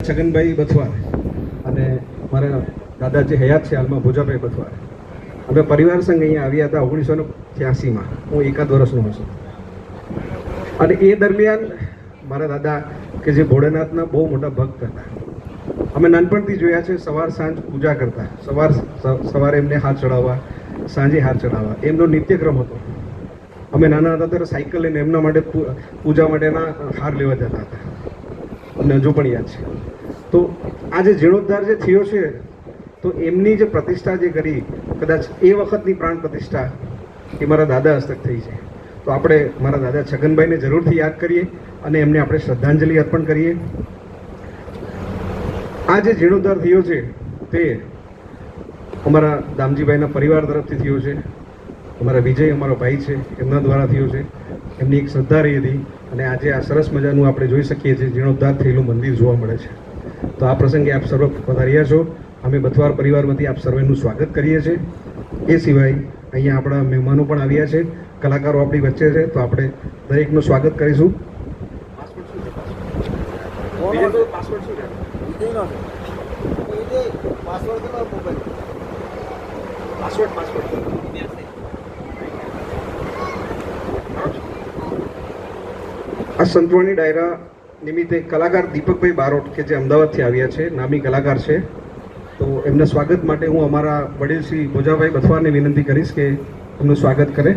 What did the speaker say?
છગનભાઈ બથવાર અને મારા દાદા જે હયાત છે હાલમાં ભોજાભાઈ બથવાર, અમે પરિવાર સંઘ અહીંયા આવ્યા હતા 1983માં. હું એકાદ વર્ષનો હતો અને એ દરમિયાન મારા દાદા કે જે ભોળેનાથના બહુ મોટા ભક્ત હતા. અમે નાનપણથી જોયા છે, સવાર સાંજ પૂજા કરતા. સવારે એમને હાથ ચડાવવા, સાંજે હાથ ચડાવવા, એમનો નિત્યક્રમ હતો. અમે નાના હતા ત્યારે સાયકલ લઈને એમના માટે પૂજા માટેના હાર લેવા જતા હતા, અને હજુ પણ યાદ છે. તો આ જે જીર્ણોદ્ધાર જે થયો છે, તો એમની જે પ્રતિષ્ઠા જે કરી, કદાચ એ વખતની પ્રાણ પ્રતિષ્ઠા એ મારા દાદા હસ્તક થઈ છે. તો આપણે મારા દાદા છગનભાઈને જરૂરથી યાદ કરીએ અને એમને આપણે શ્રદ્ધાંજલિ અર્પણ કરીએ. આ જે જીર્ણોદ્ધાર થયો છે તે અમારા દામજીભાઈના પરિવાર તરફથી થયો છે. અમારા વિજય અમારો ભાઈ છે, એમના દ્વારા થયો છે. એમની એક શ્રદ્ધા રહી હતી અને આજે આ સરસ મજાનું આપણે જોઈ શકીએ છીએ જીર્ણોદ્ધાર થયેલું મંદિર જોવા મળે છે. તો આ પ્રસંગે આપ સર્વ પધાર્યા છો. અમે બથવાર પરિવારમાંથી આપ સર્વેનું સ્વાગત કરીએ છીએ. એ સિવાય અહીંયા આપણા મહેમાનો પણ આવ્યા છે, કલાકારો આપણી વચ્ચે છે, તો આપણે દરેકનું સ્વાગત કરીશું. આ સંતવાણી ડાયરા નિમિત્તે કલાકાર દીપકભાઈ બારોટ કે જે અમદાવાદથી આવ્યા છે, નામી કલાકાર છે, તો એમના સ્વાગત માટે હું અમારા વડીલ શ્રી ભોજાભાઈ બથવારને વિનંતી કરીશ કે એમનું સ્વાગત કરે.